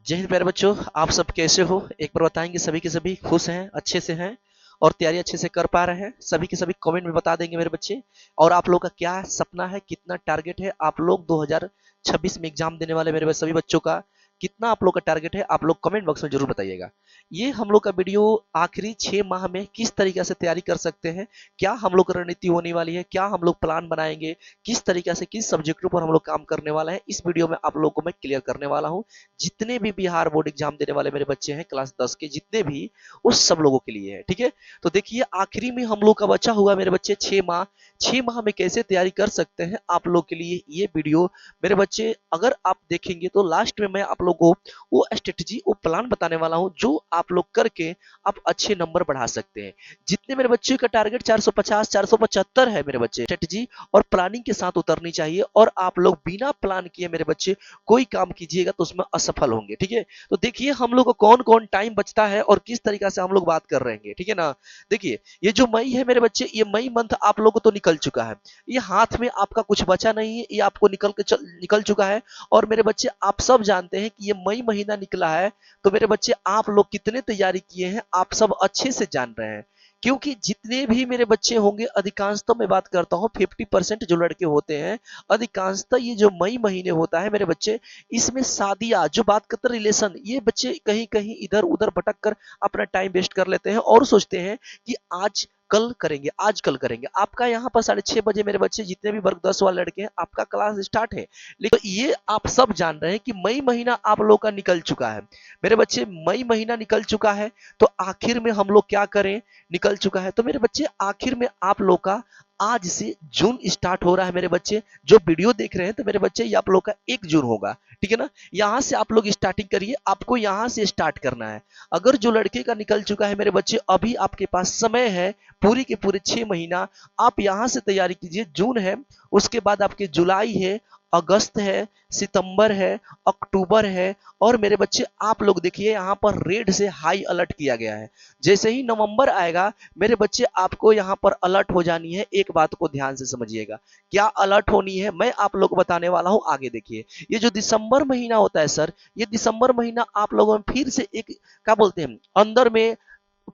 जय हिंद प्यारे बच्चों, आप सब कैसे हो? एक बार बताएंगे सभी के सभी खुश हैं, अच्छे से हैं और तैयारी अच्छे से कर पा रहे हैं? सभी के सभी कमेंट में बता देंगे मेरे बच्चे। और आप लोग का क्या सपना है, कितना टारगेट है आप लोग 2026 में एग्जाम देने वाले मेरे सभी बच्चों का? कितना आप लोग का टारगेट है आप लोग कमेंट बॉक्स में जरूर बताइएगा। ये हम लोग का वीडियो आखिरी 6 माह में किस तरीके से तैयारी कर सकते हैं, क्या हम लोग की रणनीति होने वाली है, क्या हम लोग प्लान बनाएंगे, किस तरीके से किस सब्जेक्टों पर हम लोग काम करने वाला है, इस वीडियो में आप लोगों को मैं क्लियर करने वाला हूं। जितने भी बिहार बोर्ड एग्जाम देने वाले मेरे बच्चे हैं क्लास 10 के, जितने भी, उस सब लोगों के लिए है। ठीक है, तो देखिए आखिरी में हम लोग का बचा हुआ मेरे बच्चे 6 माह। 6 माह में कैसे तैयारी कर सकते हैं आप लोग के लिए ये वीडियो मेरे बच्चे अगर आप देखेंगे तो लास्ट में मैं आप लोग को वो स्ट्रेटजी, वो प्लान बताने वाला हूं जो आप लोग करके आप अच्छे नंबर बढ़ा सकते हैं। जितने मेरे बच्चे का टारगेट 450 475 है मेरे बच्चे, स्ट्रेटजी और प्लानिंग के साथ उतरनी चाहिए। और आप लोग बिना प्लान किए मेरे बच्चे कोई काम कीजिएगा तो उसमें असफल होंगे। ठीक है, तो देखिए हम लोग को कौन कौन टाइम बचता है और किस तरीका से हम लोग बात कर रहे हैं। ठीक है ना, देखिए ये जो मई है मेरे बच्चे, ये मई मंथ आप लोगों को तो निकल चुका है, ये हाथ में आपका कुछ बचा नहीं है, ये आपको निकल चुका है। और मेरे बच्चे आप सब जानते हैं कि ये मई महीना निकला है, तो मेरे बच्चे आप लोग कितने तैयारी किए हैं आप सब अच्छे से जान रहे हैं। क्योंकि जितने भी मेरे बच्चे होंगे, अधिकांशतः मैं बात करता हूँ 50% जो लड़के होते हैं, अधिकांशतः ये जो मई महीने होता है मेरे बच्चे, इसमें शादियां जो बात करते रिलेशन, ये बच्चे कहीं कहीं इधर उधर भटक कर अपना टाइम वेस्ट कर लेते हैं और सोचते हैं कि आज कल करेंगे, आज कल करेंगे। आपका यहाँ पर 6:30 बजे मेरे बच्चे जितने भी वर्ग 10 वाले लड़के हैं आपका क्लास स्टार्ट है, लेकिन ये आप सब जान रहे हैं कि मई महीना आप लोग का निकल चुका है मेरे बच्चे, मई महीना निकल चुका है। तो आखिर में हम लोग क्या करें, निकल चुका है तो मेरे बच्चे आखिर में आप लोग का आज से जून स्टार्ट हो रहा है मेरे बच्चे। जो वीडियो देख रहे हैं तो मेरे बच्चे ये आप लोग का 1 जून होगा। ठीक है ना, यहां से आप लोग स्टार्टिंग करिए, आपको यहां से स्टार्ट करना है। अगर जो लड़के का निकल चुका है मेरे बच्चे, अभी आपके पास समय है पूरी के पूरे 6 महीना, आप यहां से तैयारी कीजिए। जून है, उसके बाद आपके जुलाई है, अगस्त है, सितंबर है, अक्टूबर है। और मेरे बच्चे आप लोग देखिए यहाँ पर रेड से हाई अलर्ट किया गया है। जैसे ही नवंबर आएगा मेरे बच्चे आपको यहाँ पर अलर्ट हो जानी है। एक बात को ध्यान से समझिएगा, क्या अलर्ट होनी है मैं आप लोग को बताने वाला हूं आगे। देखिए ये जो दिसंबर महीना होता है सर, ये दिसंबर महीना आप लोगों में फिर से एक, क्या बोलते हैं अंदर में,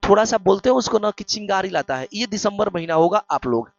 थोड़ा सा बोलते हैं उसको ना कि चिंगारी लाता है। ये दिसंबर महीना होगा आप लोग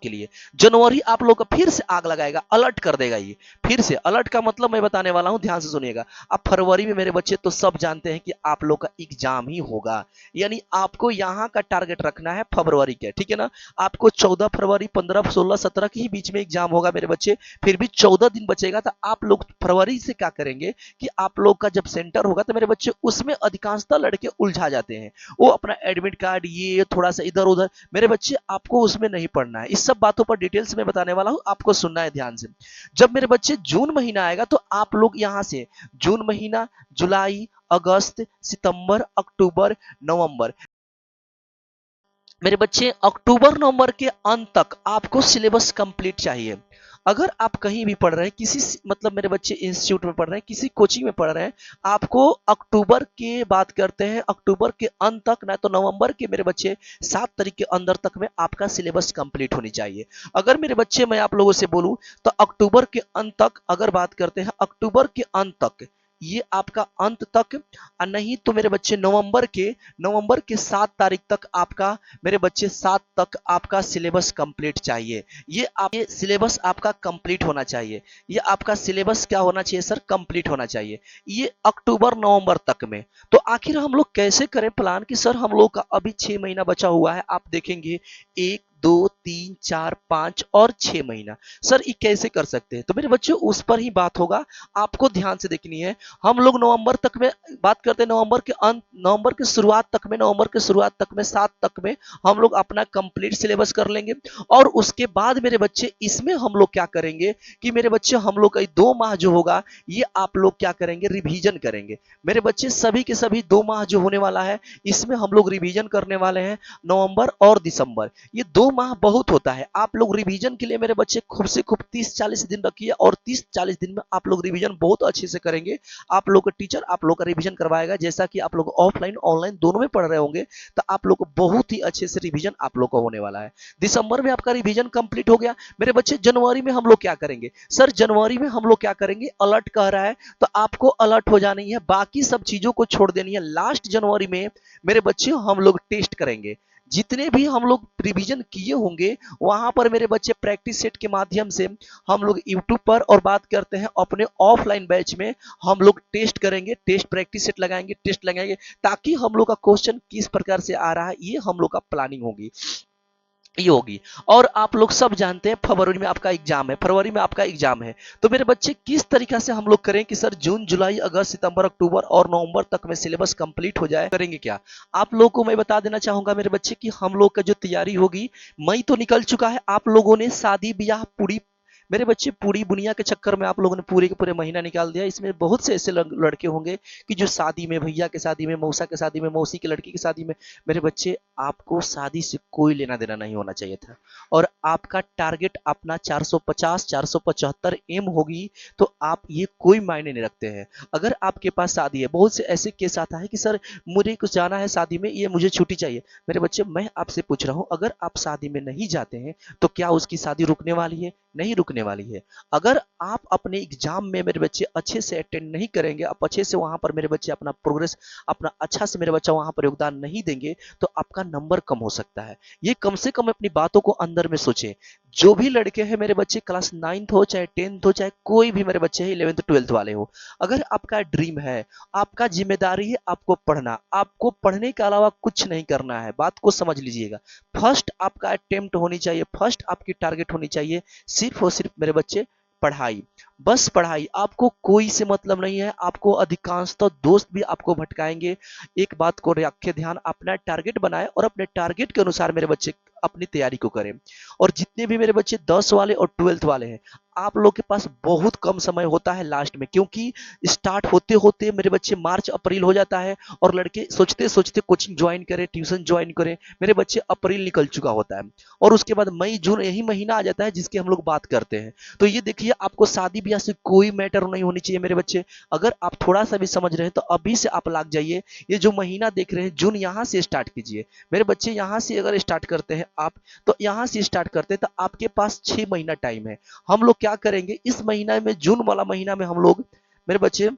के लिए। जनवरी आप लोग का फिर से आग लगाएगा, अलर्ट कर देगा। ये फिर से अलर्ट का मतलब मैं बताने वाला हूं, ध्यान से सुनिएगा। अब फरवरी में मेरे बच्चे तो सब जानते हैं कि आप लोग का एग्जाम ही होगा, यानी आपको यहां का टारगेट रखना है फरवरी के। ठीक है ना, आपको 14 फरवरी 15 16 17 के ही बीच में एग्जाम होगा मेरे बच्चे, फिर भी 14 दिन बचेगा। तो आप लोग फरवरी से क्या करेंगे कि आप लोग का जब सेंटर होगा तो मेरे बच्चे उसमें अधिकांशतः लड़के उलझा जाते हैं, वो अपना एडमिट कार्ड ये थोड़ा सा इधर उधर। मेरे बच्चे आपको उसमें नहीं पढ़ना है, इस सब बातों पर डिटेल्स में बताने वाला हूं, आपको सुनना है ध्यान से। जब मेरे बच्चे जून महीना आएगा तो आप लोग यहां से जून महीना, जुलाई, अगस्त, सितंबर, अक्टूबर, नवंबर, मेरे बच्चे अक्टूबर नवंबर के अंत तक आपको सिलेबस कंप्लीट चाहिए। अगर आप कहीं भी पढ़ रहे हैं, किसी मतलब मेरे बच्चे इंस्टीट्यूट में पढ़ रहे हैं, किसी कोचिंग में पढ़ रहे हैं, आपको अक्टूबर के बात करते हैं, अक्टूबर के अंत तक ना तो नवंबर के मेरे बच्चे 7 तारीख के अंदर तक में आपका सिलेबस कंप्लीट होनी चाहिए। अगर मेरे बच्चे मैं आप लोगों से बोलूं तो अक्टूबर के अंत तक, अगर बात करते हैं अक्टूबर के अंत तक, ये आपका अंत तक, और नहीं तो मेरे बच्चे नवंबर के 7 तारीख तक आपका, मेरे बच्चे 7 तक आपका सिलेबस कंप्लीट चाहिए। ये सिलेबस आपका कंप्लीट होना चाहिए। ये आपका सिलेबस क्या होना चाहिए सर, कंप्लीट होना चाहिए, ये अक्टूबर नवंबर तक में। तो आखिर हम लोग कैसे करें प्लान कि सर हम लोग का अभी 6 महीना बचा हुआ है, आप देखेंगे 1 2 3 4 5 और 6 महीना, सर ये कैसे कर सकते हैं? तो मेरे बच्चों उस पर ही बात होगा, आपको ध्यान से देखनी है। हम लोग नवंबर तक में बात करते हैं, नवंबर के अंत, नवंबर के शुरुआत तक में, नवंबर के शुरुआत तक में 7 तक में हम लोग अपना कंप्लीट सिलेबस कर लेंगे। और उसके बाद मेरे बच्चे इसमें हम लोग क्या करेंगे कि मेरे बच्चे हम लोग का 2 माह जो होगा ये आप लोग क्या करेंगे, रिवीजन करेंगे। मेरे बच्चे सभी के सभी 2 माह जो होने वाला है इसमें हम लोग रिवीजन करने वाले हैं, नवंबर और दिसंबर। ये 2 माह बहुत होता है। आप लोग रिवीजन के लिए मेरे बच्चे खूब से खूब 30-40 दिन रखिए और 30-40 दिन में आप लोग रिवीजन बहुत अच्छे से करेंगे। आप लोग का टीचर आप लोग का रिवीजन करवाएगा। जैसा कि आप लोग ऑफलाइन ऑनलाइन दोनों में पढ़ रहे होंगे, तो आप लोग को बहुत ही अच्छे से रिवीजन आप लोग का होने वाला है। दिसंबर में आपका रिवीजन कंप्लीट हो गया मेरे बच्चे। जनवरी में हम लोग क्या करेंगे? सर जनवरी में हम लोग क्या करेंगे? अलर्ट कह रहा है तो आपको अलर्ट हो जानी है, बाकी सब चीजों को छोड़ देनी है। लास्ट जनवरी में मेरे बच्चे हम लोग टेस्ट करेंगे। जितने भी हम लोग रिवीजन किए होंगे वहां पर मेरे बच्चे प्रैक्टिस सेट के माध्यम से हम लोग यूट्यूब पर, और बात करते हैं अपने ऑफलाइन बैच में, हम लोग टेस्ट करेंगे, टेस्ट प्रैक्टिस सेट लगाएंगे, टेस्ट लगाएंगे, ताकि हम लोग का क्वेश्चन किस प्रकार से आ रहा है ये हम लोग का प्लानिंग होगी, ये होगी। और आप लोग सब जानते हैं फरवरी में आपका एग्जाम है, फरवरी में आपका एग्जाम है। तो मेरे बच्चे किस तरीका से हम लोग करें कि सर जून जुलाई अगस्त सितंबर अक्टूबर और नवंबर तक में सिलेबस कंप्लीट हो जाए, करेंगे क्या? आप लोगों को मैं बता देना चाहूंगा मेरे बच्चे कि हम लोग का जो तैयारी होगी, मई तो निकल चुका है। आप लोगों ने शादी ब्याह पूरी मेरे बच्चे पूरी दुनिया के चक्कर में आप लोगों ने पूरे के पूरे महीना निकाल दिया। इसमें बहुत से ऐसे लड़के होंगे कि जो शादी में, भैया के शादी में, मौसा के शादी में, मौसी के लड़की की शादी में, मेरे बच्चे आपको शादी से कोई लेना देना नहीं होना चाहिए था। और आपका टारगेट अपना 450 475 एम होगी, तो आप ये कोई मायने नहीं रखते हैं। अगर आपके पास शादी है, बहुत से ऐसे केस आता है कि सर मुझे कुछ जाना है शादी में, ये मुझे छुट्टी चाहिए। मेरे बच्चे मैं आपसे पूछ रहा हूं, अगर आप शादी में नहीं जाते हैं तो क्या उसकी शादी रुकने वाली है? नहीं रुकने वाली है। अगर आप अपने एग्जाम में मेरे बच्चे अच्छे से अटेंड नहीं करेंगे, आप अच्छे से वहां पर मेरे बच्चे अपना प्रोग्रेस, अपना अच्छा से मेरे बच्चा वहां पर योगदान नहीं देंगे, तो आपका नंबर कम हो सकता है। ये कम से कम अपनी बातों को अंदर में सोचें। जो भी लड़के हैं मेरे बच्चे, क्लास 9th हो चाहे 10th हो, चाहे कोई भी मेरे बच्चे हैं 11th 12th वाले हो, अगर आपका ड्रीम है, आपका जिम्मेदारी है आपको पढ़ना, आपको पढ़ने के अलावा कुछ नहीं करना है, बात को समझ लीजिएगा। फर्स्ट आपका अटेम्प्ट होनी चाहिए, फर्स्ट आपकी टारगेट होनी चाहिए सिर्फ और सिर्फ मेरे बच्चे पढ़ाई, बस पढ़ाई। आपको कोई से मतलब नहीं है। आपको अधिकांशतः दोस्त भी आपको भटकाएंगे। एक बात को रखे ध्यान, अपना टारगेट बनाए और अपने टारगेट के अनुसार मेरे बच्चे अपनी तैयारी को करें। और जितने भी मेरे बच्चे 10 वाले और 12th वाले हैं, आप लोग के पास बहुत कम समय होता है लास्ट में, क्योंकि स्टार्ट होते होते मेरे बच्चे मार्च अप्रैल हो जाता है और लड़के सोचते सोचते कोचिंग ज्वाइन करें, ट्यूशन ज्वाइन करें, मेरे बच्चे अप्रैल निकल चुका होता है और उसके बाद मई जून यही महीना आ जाता है जिसकी हम लोग बात करते हैं। तो ये देखिए, आपको शादी ब्याह से कोई मैटर नहीं होनी चाहिए मेरे बच्चे। अगर आप थोड़ा सा भी समझ रहे हैं तो अभी से आप लग जाइए। ये जो महीना देख रहे हैं जून, यहाँ से स्टार्ट कीजिए मेरे बच्चे। यहाँ से अगर स्टार्ट करते हैं आप, तो यहाँ से स्टार्ट करते हैं तो आपके पास 6 महीना टाइम है। हम लोग क्या करेंगे इस महीना में, जून वाला महीना में हम लोग मेरे बच्चे,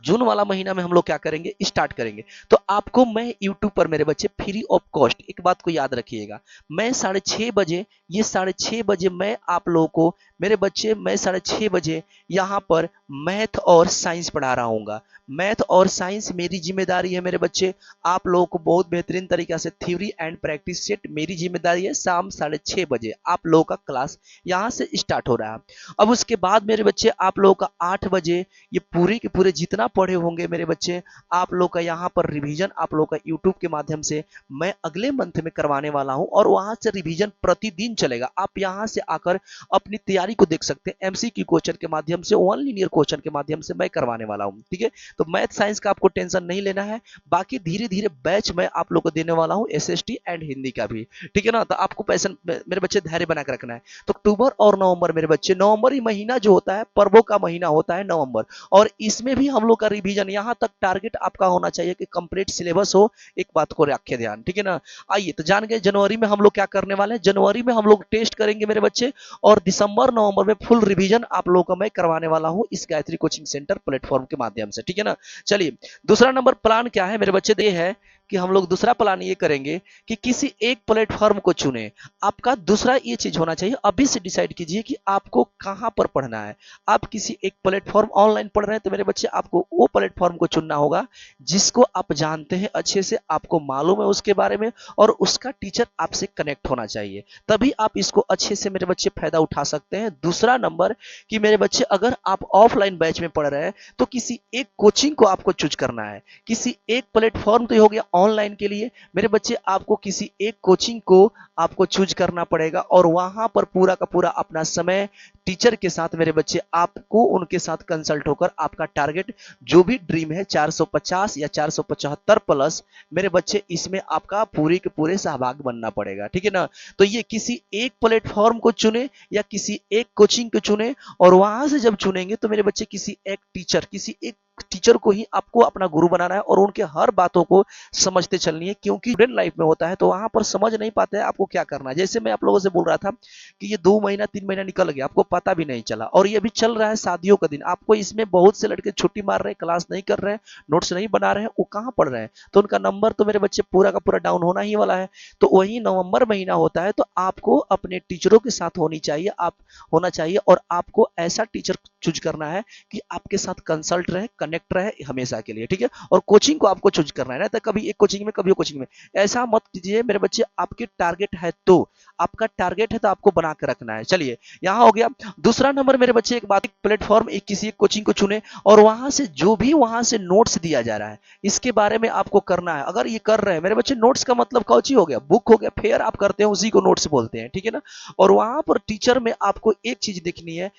जून वाला महीना में हम लोग क्या करेंगे, स्टार्ट करेंगे। तो आपको मैं यूट्यूब पर मेरे बच्चे फ्री ऑफ कॉस्ट, एक बात को याद रखिएगा, मैं 6:30 बजे, ये 6:30 बजे मैं आप लोगों को मेरे बच्चे, मैं 6:30 बजे यहाँ पर मैथ और साइंस पढ़ा रहा हूँ। मैथ और साइंस मेरी जिम्मेदारी है मेरे बच्चे। आप लोगों को बहुत बेहतरीन तरीका से थ्योरी एंड प्रैक्टिस सेट मेरी जिम्मेदारी है। शाम 6:30 बजे आप लोगों का क्लास यहाँ से स्टार्ट हो रहा है। अब उसके बाद मेरे बच्चे आप लोगों का 8 बजे ये पूरे के पूरे जितना पढ़े होंगे मेरे बच्चे, आप लोग का यहाँ पर रिवीजन आप लोग का यूट्यूब के माध्यम से मैं अगले मंथ में करवाने वाला हूँ और वहां से रिवीजन प्रतिदिन चलेगा। आप यहाँ से आकर अपनी तैयारी को देख सकते हैं। एमसीक्यू क्वेश्चन के माध्यम से, वन लीनियर क्वेश्चन के माध्यम से मैं करवाने वाला हूँ, ठीक है। तो मैथ साइंस का आपको टेंशन नहीं लेना है। बाकी धीरे धीरे बैच मैं आप लोग को देने वाला हूँ, एसएसटी एंड हिंदी का भी, ठीक है ना। तो आपको पैसा मेरे बच्चे धैर्य बना कर रखना है। तो अक्टूबर और नवंबर मेरे बच्चे, नवंबर ही महीना जो होता है पर्वों का महीना होता है नवंबर, और इसमें भी हम लोग का रिवीजन, यहाँ तक टारगेट आपका होना चाहिए कि कंप्लीट सिलेबस हो। एक बात को रखे ध्यान, ठीक है ना। आइए तो जान गए जनवरी में हम लोग क्या करने वाले हैं। जनवरी में हम लोग टेस्ट करेंगे मेरे बच्चे, और दिसंबर नवंबर में फुल रिवीजन आप लोगों का मैं करवाने वाला हूं इस गायत्री कोचिंग सेंटर प्लेटफॉर्म के माध्यम से, ठीक है ना। चलिए दूसरा नंबर प्लान क्या है मेरे बच्चे, ये है कि हम लोग दूसरा प्लान ये करेंगे कि किसी एक प्लेटफॉर्म को चुने। आपका दूसरा ये चीज होना चाहिए, अभी से डिसाइड कीजिए कि आपको कहां पर पढ़ना है। आप किसी एक प्लेटफॉर्म ऑनलाइन पढ़ रहे हैं तो मेरे बच्चे आपको वो प्लेटफॉर्म को चुनना होगा जिसको आप जानते हैं अच्छे से, आपको मालूम है उसके बारे में, और उसका टीचर आपसे कनेक्ट होना चाहिए, तभी आप इसको अच्छे से मेरे बच्चे फायदा उठा सकते हैं। दूसरा नंबर कि मेरे बच्चे अगर आप ऑफलाइन बैच में पढ़ रहे हैं तो किसी एक कोचिंग को आपको चूज करना है। किसी एक प्लेटफॉर्म तो हो गया ऑनलाइन के लिए मेरे बच्चे आपको किसी एक कोचिंग को आपको चूज करना पड़ेगा और वहां पर पूरा का पूरा अपना समय टीचर के साथ मेरे बच्चे आपको उनके साथ कंसल्ट होकर आपका टारगेट जो भी ड्रीम है 450 या 475 प्लस मेरे बच्चे इसमें आपका पूरे के पूरे सहभाग बनना पड़ेगा, ठीक है ना। तो ये किसी एक प्लेटफॉर्म को चुने या किसी एक कोचिंग को चुने और वहां से जब चुनेंगे तो मेरे बच्चे किसी एक टीचर को ही आपको अपना गुरु बनाना है और उनके हर बातों को समझते चलनी है, क्योंकि स्टूडेंट लाइफ में होता है तो वहां पर समझ नहीं पाते हैं आपको क्या करना है। जैसे मैं आप लोगों से बोल रहा था कि ये 2 महीना 3 महीना निकल गया, आपको पता भी नहीं चला, और ये अभी चल रहा है शादियों का दिन। आपको इसमें बहुत से लड़के छुट्टी मार रहे हैं, क्लास नहीं कर रहे हैं, नोट्स नहीं बना रहे हैं, वो कहाँ पढ़ रहे हैं, तो उनका नंबर तो मेरे बच्चे पूरा का पूरा डाउन होना ही वाला है। तो वही नवंबर महीना होता है तो आपको अपने टीचरों के साथ होना चाहिए और आपको ऐसा टीचर चूज करना है कि आपके साथ कंसल्ट रहे, कनेक्ट रहे हमेशा के लिए, ठीक है। और कोचिंग को आपको चूज करना है ना, तो कभी एक कोचिंग में कभी वो कोचिंग में, ऐसा मत कीजिए मेरे बच्चे। आपके टारगेट है तो आपका टारगेट है तो आपको बना के रखना है। चलिए यहाँ हो गया। दूसरा नंबर मेरे बच्चे, एक बात, प्लेटफॉर्म एक किसी एक कोचिंग को चुने और वहां से जो भी वहां से नोट्स दिया जा रहा है इसके बारे में आपको करना है। अगर ये कर रहे हैं मेरे बच्चे, नोट्स का मतलब कौची हो गया, बुक हो गया, फेयर आप करते हैं उसी को नोट्स बोलते हैं, ठीक है ना। और वहां पर टीचर में आपको एक चीज देखनी है,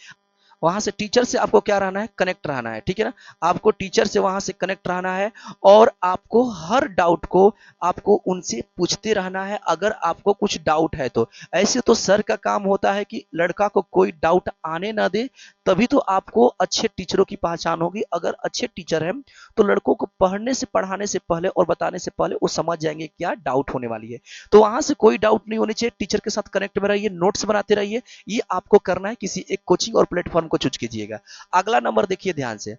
वहां से टीचर से आपको क्या रहना है, कनेक्ट रहना है, ठीक है ना। आपको टीचर से वहां से कनेक्ट रहना है और आपको हर डाउट को आपको उनसे पूछते रहना है अगर आपको कुछ डाउट है तो। ऐसे तो सर का काम होता है कि लड़का को कोई डाउट आने ना दे, तभी तो आपको अच्छे टीचरों की पहचान होगी। अगर अच्छे टीचर हैं तो लड़कों को पढ़ाने से पहले और बताने से पहले वो समझ जाएंगे क्या डाउट होने वाली है। तो वहां से कोई डाउट नहीं होनी चाहिए, टीचर के साथ कनेक्ट में रहिए, नोट्स बनाते रहिए। ये आपको करना है, किसी एक कोचिंग और प्लेटफॉर्म को चूज कीजिएगा। अगला नंबर देखिए ध्यान से।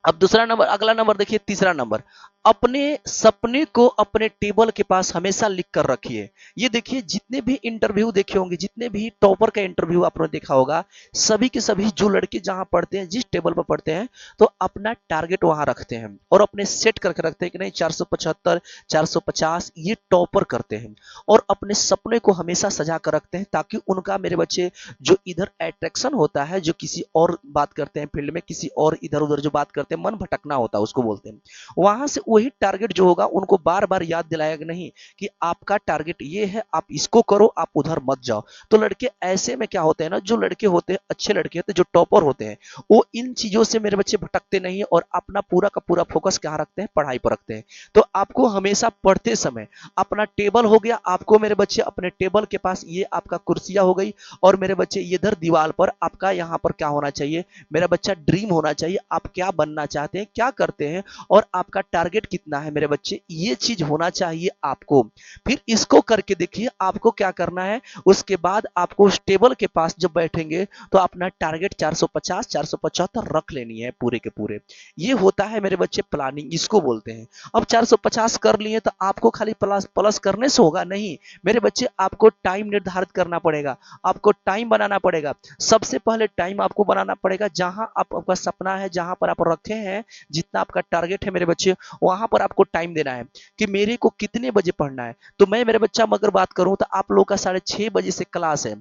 अब दूसरा नंबर, अगला नंबर देखिए, तीसरा नंबर, अपने सपने को अपने टेबल के पास हमेशा लिख कर रखिए। ये देखिए, जितने भी इंटरव्यू देखे होंगे, जितने भी टॉपर का इंटरव्यू आपने देखा होगा, सभी के सभी जो लड़के जहां पढ़ते हैं, जिस टेबल पर पढ़ते हैं, तो अपना टारगेट वहां रखते हैं और अपने सेट करके रखते हैं कि नहीं 475 450 ये टॉपर करते हैं और अपने सपने को हमेशा सजा कर रखते हैं, ताकि उनका मेरे बच्चे जो इधर अट्रैक्शन होता है, जो किसी और बात करते हैं फील्ड में, किसी और इधर उधर जो बात करते हैं, मन भटकना होता है उसको बोलते हैं, वहां से वही टारगेट जो होगा उनको बार बार याद दिलाएगा नहीं कि आपका टारगेट ये है, आप इसको करो, आप उधर मत जाओ। तो लड़के ऐसे में क्या होते हैं ना, जो लड़के होते हैं, अच्छे लड़के होते हैं, जो टॉपर होते हैं, वो इन चीजों से मेरे बच्चे भटकते नहीं है और अपना पूरा का पूरा फोकस कहाँ रखते हैं, पढ़ाई पर रखते हैं। तो आपको हमेशा पढ़ते समय अपना टेबल हो गया, आपको मेरे बच्चे अपने टेबल के पास ये आपका कुर्सियां हो गई और मेरे बच्चे इधर दीवार पर आपका यहाँ पर क्या होना चाहिए, मेरा बच्चा ड्रीम होना चाहिए। आप क्या बनना चाहते हैं, क्या करते हैं और आपका टारगेट कितना है मेरे बच्चे, ये चीज होना चाहिए आपको। फिर इसको करके देखिए आपको क्या करना है। उसके बाद आपको उस टेबल के पास जब बैठेंगे तो अपना टारगेट 450 475 रख लेनी है पूरे के पूरे। ये होता है मेरे बच्चे प्लानिंग, इसको बोलते हैं। अब 450 कर लिए तो आपको खाली प्लस प्लस करने से होगा नहीं मेरे बच्चे, आपको टाइम निर्धारित करना पड़ेगा, आपको टाइम बनाना पड़ेगा। सबसे पहले टाइम आपको बनाना पड़ेगा जहां आपका सपना है, जहां पर आप रखे हैं, जितना आपका टारगेट है मेरे बच्चे, वहां पर आपको टाइम देना है कि मेरे को कितने बजे पढ़ना है। तो मैं मेरे बच्चा मगर बात करूं तो आप लोग का 6:30 बजे से क्लास है,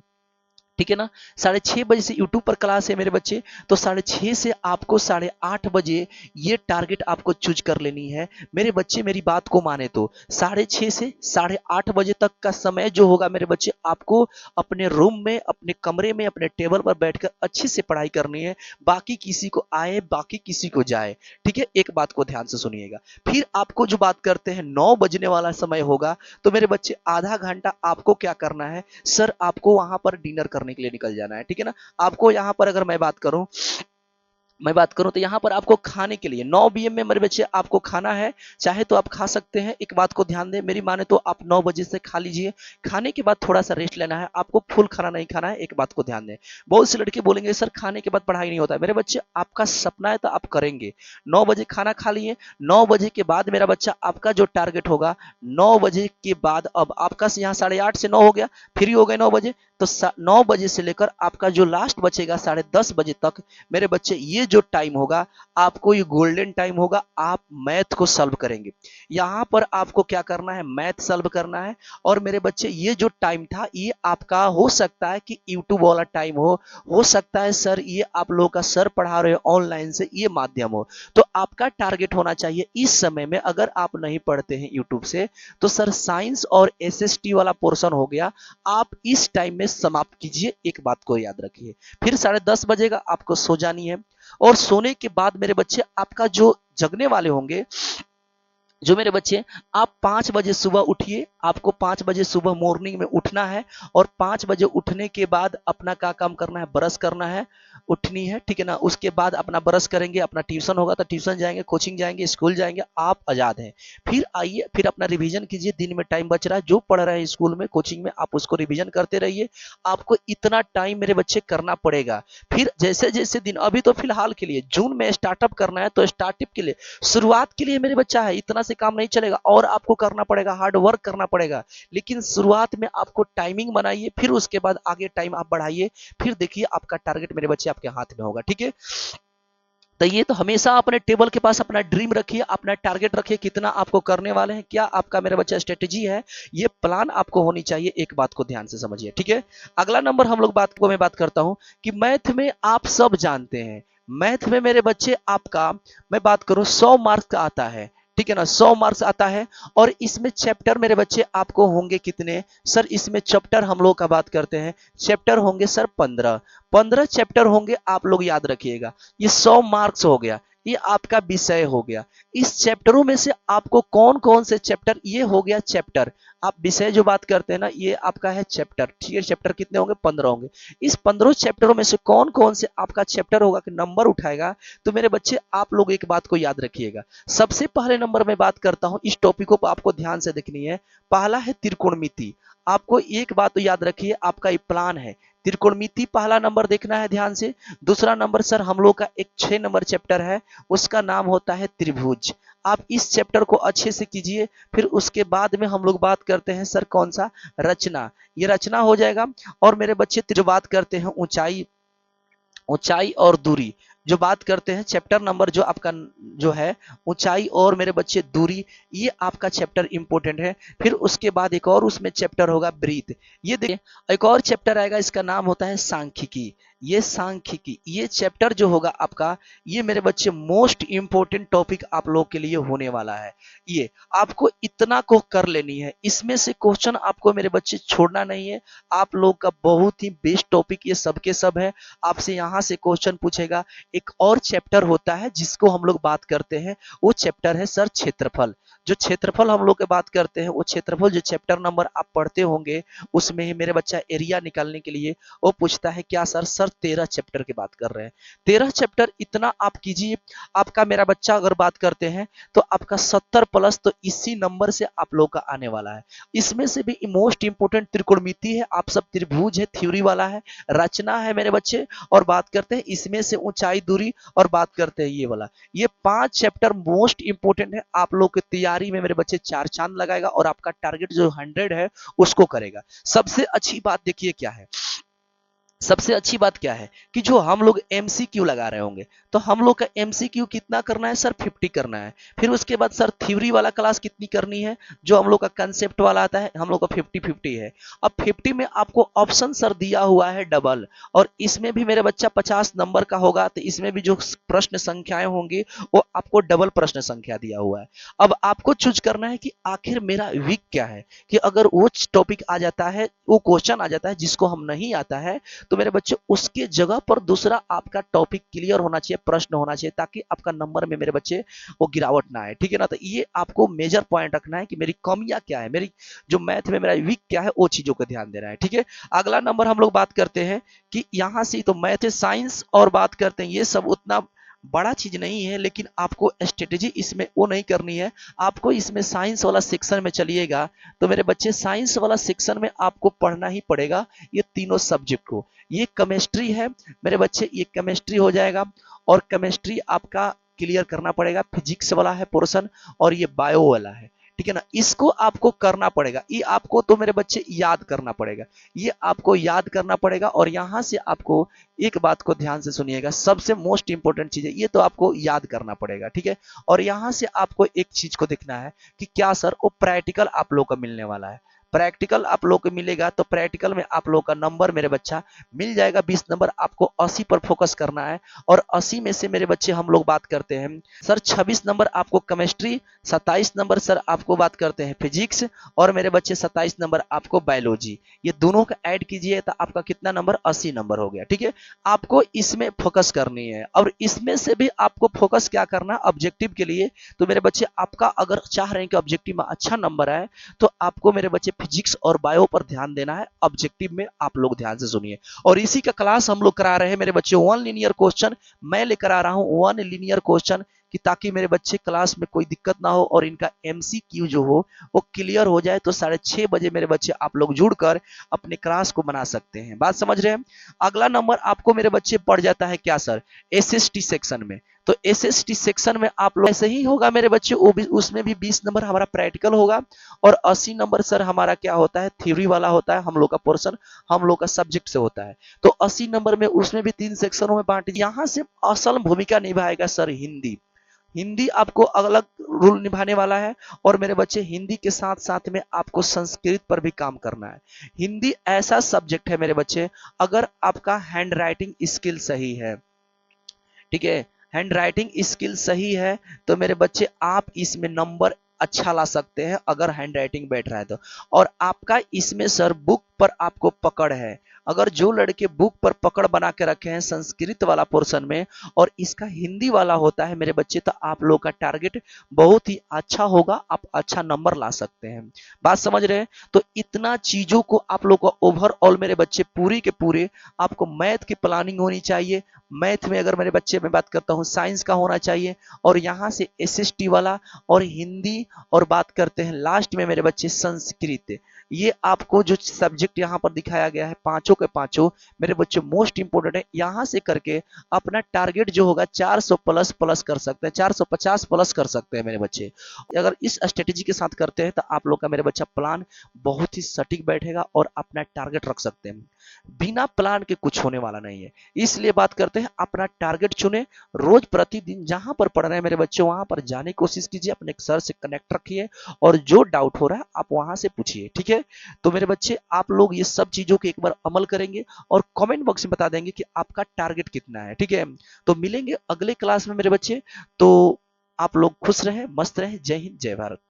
ठीक है ना। 6:30 बजे से यूट्यूब पर क्लास है मेरे बच्चे, तो 6:30 से आपको 8:30 बजे ये टारगेट आपको चूज कर लेनी है मेरे बच्चे। मेरी बात को माने तो 6:30 से 8:30 बजे तक का समय जो होगा मेरे बच्चे, आपको अपने रूम में, अपने कमरे में, अपने टेबल पर बैठकर अच्छे से पढ़ाई करनी है। बाकी किसी को आए, बाकी किसी को जाए, ठीक है। एक बात को ध्यान से सुनिएगा। फिर आपको जो बात करते हैं 9 बजने वाला समय होगा, तो मेरे बच्चे आधा घंटा आपको क्या करना है, सर आपको वहां पर डिनर करने के लिए निकल जाना है, ठीक है ना। आपको यहां पर अगर मैं बात करूं तो यहां पर आपको खाने के लिए 9 बीएम में मेरे बच्चे आपको खाना है, चाहे तो आप खा सकते हैं। एक बात को ध्यान दें, मेरी माने तो आप 9 बजे से खा लीजिए। खाने के बाद थोड़ा सा रेस्ट लेना है, आपको फुल खाना नहीं खाना है। एक बात को ध्यान दें, बहुत से लड़के बोलेंगे सर खाने के बाद पढ़ाई नहीं होता है। मेरे बच्चे आपका सपना है तो आप करेंगे। 9 बजे खाना खा लिए, 9 बजे के बाद मेरा बच्चा आपका जो टारगेट होगा, 9 बजे के बाद अब आपका यहाँ 8:30 से 9 हो गया, फ्री हो गए 9 बजे, तो 9 बजे से लेकर आपका जो लास्ट बचेगा 10:30 बजे तक मेरे बच्चे, ये जो टाइम होगा आपको ये गोल्डन टाइम होगा, आप मैथ को सॉल्व करेंगे। यहाँ पर आपको क्या करना है, मैथ सॉल्व करना है। और मेरे बच्चे ये जो टाइम था ये आपका हो सकता है कि यूट्यूब वाला टाइम हो सकता है सर ये आप लोगों का सर पढ़ा रहे हो ऑनलाइन से ये माध्यम हो। तो आपका टारगेट होना चाहिए इस समय में, अगर आप नहीं पढ़ते हैं यूट्यूब से तो सर साइंस और एसएसटी वाला पोर्शन हो गया, आप इस टाइम में समाप्त कीजिए। एक बात को याद रखिए, फिर 10:30 बजेगा आपको सो जानी है। और सोने के बाद मेरे बच्चे आपका जो जगने वाले होंगे, जो मेरे बच्चे, आप 5 बजे सुबह उठिए। आपको 5 बजे सुबह मॉर्निंग में उठना है और 5 बजे उठने के बाद अपना क्या काम करना है, ब्रश करना है, उठनी है, ठीक है ना। उसके बाद अपना ब्रश करेंगे, अपना ट्यूशन होगा तो ट्यूशन जाएंगे, कोचिंग जाएंगे, स्कूल जाएंगे, आप आजाद हैं। फिर आइए, फिर अपना रिवीजन कीजिए। दिन में टाइम बच रहा है, जो पढ़ रहे हैं स्कूल में कोचिंग में आप उसको रिवीजन करते रहिए। आपको इतना टाइम मेरे बच्चे करना पड़ेगा। फिर जैसे जैसे दिन, अभी तो फिलहाल के लिए जून में स्टार्टअप करना है, तो स्टार्टअप के लिए, शुरुआत के लिए मेरे बच्चा है, इतना से काम नहीं चलेगा और आपको करना पड़ेगा, हार्ड वर्क करना पड़ेगा। लेकिन शुरुआत में आपको टाइमिंग बनाइए, फिर उसके बाद आगे टाइम आप बढ़ाइए, फिर देखिए आपका टारगेट मेरे बच्चे आपके हाथ में होगा, ठीक है। तो ये तो हमेशा अपने टेबल के पास अपना ड्रीम रखिए, अपना टारगेट रखिए, कितना आपको करने वाले हैं, क्या आपका मेरे बच्चा स्ट्रेटेजी है, ये प्लान आपको होनी चाहिए। एक बात को ध्यान से समझिए, ठीक है। अगला नंबर हम लोग मैं बात करता हूं कि मैथ में आप सब जानते हैं, मैथ में मेरे बच्चे आपका, मैं बात करूं 100 मार्क्स का आता है, ठीक है ना, 100 मार्क्स आता है। और इसमें चैप्टर मेरे बच्चे आपको होंगे कितने सर, इसमें चैप्टर हम लोग का बात करते हैं, चैप्टर होंगे सर 15 चैप्टर होंगे। आप लोग याद रखिएगा, ये 100 मार्क्स हो गया, ये आपका विषय हो गया। इस चैप्टरों में से आपको कौन कौन से चैप्टर, ये हो गया चैप्टर, आप विषय जो बात करते हैं ना ये आपका है चैप्टर, ठीक है। चैप्टर कितने होंगे, 15 होंगे। इस 15 चैप्टरों में से कौन कौन से आपका चैप्टर होगा कि नंबर उठाएगा, तो मेरे बच्चे आप लोग एक बात को याद रखिएगा। सबसे पहले नंबर में बात करता हूं, इस टॉपिक को आपको ध्यान से देखनी है। पहला है त्रिकोणमिति। आपको एक बात तो याद रखिए, आपका ये प्लान है, त्रिकोणमिति पहला नंबर देखना है ध्यान से। दूसरा नंबर सर हम लोग का एक 6 नंबर चैप्टर है, उसका नाम होता है त्रिभुज। आप इस चैप्टर को अच्छे से कीजिए। फिर उसके बाद में हम लोग बात करते हैं सर कौन सा, रचना, ये रचना हो जाएगा। और मेरे बच्चे जो बात करते हैं ऊंचाई, ऊंचाई और दूरी, जो बात करते हैं चैप्टर नंबर जो आपका जो है ऊंचाई और मेरे बच्चे दूरी, ये आपका चैप्टर इंपॉर्टेंट है। फिर उसके बाद एक और उसमें चैप्टर होगा ब्रीथ। ये देखिए एक और चैप्टर आएगा, इसका नाम होता है सांख्यिकी। ये सांख्यिकी, ये चैप्टर जो होगा आपका, ये मेरे बच्चे मोस्ट इंपॉर्टेंट टॉपिक आप लोग के लिए होने वाला है। ये आपको इतना को कर लेनी है, इसमें से क्वेश्चन आपको मेरे बच्चे छोड़ना नहीं है। आप लोग का बहुत ही बेस्ट टॉपिक ये सबके सब है। आपसे यहाँ से क्वेश्चन पूछेगा। एक और चैप्टर होता है जिसको हम लोग बात करते हैं, वो चैप्टर है सर क्षेत्रफल। जो क्षेत्रफल हम लोग के बात करते हैं, वो क्षेत्रफल जो चैप्टर नंबर आप पढ़ते होंगे, उसमें ही मेरे बच्चा एरिया निकालने के लिए वो पूछता है क्या सर, 13 चैप्टर की बात कर रहे हैं। 13 चैप्टर इतना आप कीजिए, आपका मेरा बच्चा अगर बात करते हैं तो आपका 70 प्लस तो इसी नंबर से आप लोग का आने वाला है। इसमें से भी मोस्ट इंपोर्टेंट त्रिकोणमिति है, आप सब त्रिभुज है, थ्योरी वाला है, रचना है मेरे बच्चे, और बात करते हैं इसमें से ऊंचाई दूरी, और बात करते हैं ये वाला। ये 5 चैप्टर मोस्ट इंपोर्टेंट है। आप लोग की तैयारी में मेरे बच्चे 4 चांद लगाएगा और आपका टारगेट जो 100 है उसको करेगा। सबसे अच्छी बात देखिए क्या है, सबसे अच्छी बात क्या है कि जो हम लोग एमसीक्यू लगा रहे होंगे, तो हम लोग का एमसीक्यू कितना करना है सर, 50 करना है। फिर उसके बाद सर थ्योरी वाला क्लास कितनी करनी है, जो हम लोग का कंसेप्ट वाला आता है, हम लोग का 50-50 है। अब 50 में आपको ऑप्शन सर दिया हुआ है डबल, और इसमें भी मेरे बच्चा 50 नंबर का होगा, तो इसमें भी जो प्रश्न संख्याएं होंगी वो आपको डबल प्रश्न संख्या दिया हुआ है। अब आपको चूज करना है कि आखिर मेरा वीक क्या है, कि अगर वो टॉपिक आ जाता है, वो क्वेश्चन आ जाता है जिसको हम नहीं आता है, तो मेरे बच्चे उसके जगह पर दूसरा आपका टॉपिक क्लियर होना चाहिए, प्रश्न होना चाहिए, ताकि आपका नंबर में मेरे बच्चे वो गिरावट ना आए, ठीक है ना। तो ये आपको मेजर पॉइंट रखना है कि मेरी कमियां क्या है, मेरी जो मैथ में मेरा वीक क्या है, वो चीजों को ध्यान देना है, ठीक है। अगला नंबर हम लोग बात करते हैं कि यहां से तो मैथ साइंस और बात करते हैं, ये सब उतना बड़ा चीज नहीं है, लेकिन आपको स्ट्रेटेजी इसमें वो नहीं करनी है। आपको इसमें साइंस वाला सेक्शन में चलिएगा, तो मेरे बच्चे साइंस वाला सेक्शन में आपको पढ़ना ही पड़ेगा ये तीनों सब्जेक्ट को। ये केमिस्ट्री है मेरे बच्चे, ये केमिस्ट्री हो जाएगा, और केमिस्ट्री आपका क्लियर करना पड़ेगा। फिजिक्स वाला है पोर्शन, और ये बायो वाला है, ठीक है ना। इसको आपको करना पड़ेगा, ये आपको तो मेरे बच्चे याद करना पड़ेगा, ये आपको याद करना पड़ेगा। और यहां से आपको एक बात को ध्यान से सुनिएगा, सबसे मोस्ट इंपॉर्टेंट चीज है, ये तो आपको याद करना पड़ेगा, ठीक है। और यहां से आपको एक चीज को देखना है कि क्या सर वो प्रैक्टिकल आप लोग को मिलने वाला है। प्रैक्टिकल आप लोग को मिलेगा तो प्रैक्टिकल में आप लोग का नंबर मेरे बच्चा मिल जाएगा 20 नंबर। आपको 80 पर फोकस करना है, और 80 में से मेरे बच्चे हम लोग बात करते हैं सर 26 नंबर आपको केमिस्ट्री, 27 नंबर सर आपको बात करते हैं फिजिक्स, और मेरे बच्चे 27 नंबर आपको बायोलॉजी। ये दोनों का ऐड कीजिए तो आपका कितना नंबर, 80 नंबर हो गया, ठीक है। आपको इसमें फोकस करनी है, और इसमें से भी आपको फोकस क्या करना ऑब्जेक्टिव के लिए। तो मेरे बच्चे आपका अगर चाह रहे हैं कि ऑब्जेक्टिव में अच्छा नंबर आए, तो आपको मेरे बच्चे फिजिक्स और बायो पर ध्यान देना है। ऑब्जेक्टिव में आप लोग ध्यान से सुनिए, और इसी का क्लास हम लोग करा रहे हैं मेरे बच्चे। वन लीनियर क्वेश्चन मैं लेकर आ रहा हूं, वन लीनियर क्वेश्चन, कि ताकि मेरे बच्चे क्लास में कोई दिक्कत ना हो और इनका एमसीक्यू जो हो वो क्लियर हो जाए। तो 6:30 बजे मेरे बच्चे आप लोग जुड़कर अपने क्लास को बना सकते हैं। बात समझ रहे हैं। अगला नंबर आपको मेरे बच्चे पड़ जाता है क्या सर, एसएसटी सेक्शन में। तो एसएसटी सेक्शन में आप लोग ऐसे ही होगा मेरे बच्चे, वो भी उसमें भी 20 नंबर हमारा प्रैक्टिकल होगा, और 80 नंबर सर हमारा क्या होता है, थ्योरी वाला होता है। हम लोग का पोर्शन हम लोग का सब्जेक्ट से होता है। तो 80 नंबर में उसमें भी 3 सेक्शनों में बांट। यहां से असल भूमिका निभाएगा सर हिंदी। हिंदी आपको अलग रूल निभाने वाला है, और मेरे बच्चे हिंदी के साथ साथ में आपको संस्कृत पर भी काम करना है। हिंदी ऐसा सब्जेक्ट है मेरे बच्चे, अगर आपका हैंड राइटिंग स्किल सही है, ठीक है, हैंड राइटिंग स्किल सही है, तो मेरे बच्चे आप इसमें नंबर अच्छा ला सकते हैं अगर हैंड राइटिंग बैठ रहा है तो। और आपका इसमें सर बुक पर आपको पकड़ है। अगर जो लड़के बुक पर पकड़ बना के रखे हैं संस्कृत वाला पोर्शन में, और इसका हिंदी वाला होता है मेरे बच्चे, तो आप लोग का टारगेट बहुत ही अच्छा होगा, आप अच्छा नंबर ला सकते हैं। बात समझ रहे हैं। तो इतना चीजों को आप लोग को ओवरऑल मेरे बच्चे पूरी के पूरे आपको मैथ की प्लानिंग होनी चाहिए। मैथ में अगर मेरे बच्चे में बात करता हूँ साइंस का होना चाहिए, और यहाँ से एसएसटी वाला और हिंदी, और बात करते हैं लास्ट में मेरे बच्चे संस्कृत। ये आपको जो सब्जेक्ट यहाँ पर दिखाया गया है पांचों के पांचों मेरे बच्चे मोस्ट इंपोर्टेंट है। यहाँ से करके अपना टारगेट जो होगा 400 प्लस प्लस कर सकते हैं, 450 प्लस कर सकते हैं मेरे बच्चे। अगर इस स्ट्रेटेजी के साथ करते हैं तो आप लोग का मेरे बच्चा प्लान बहुत ही सटीक बैठेगा, और अपना टारगेट रख सकते हैं। बिना प्लान के कुछ होने वाला नहीं है, इसलिए बात करते हैं अपना टारगेट चुने। रोज प्रतिदिन जहां पर पढ़ रहे हैं मेरे बच्चे वहां पर जाने की कोशिश कीजिए, अपने सर से कनेक्ट रखिए, और जो डाउट हो रहा है आप वहां से पूछिए, ठीक है। तो मेरे बच्चे आप लोग ये सब चीजों के एक बार अमल करेंगे, और कमेंट बॉक्स में बता देंगे कि आपका टारगेट कितना है, ठीक है। तो मिलेंगे अगले क्लास में मेरे बच्चे। तो आप लोग खुश रहे, मस्त रहे। जय हिंद, जय भारत।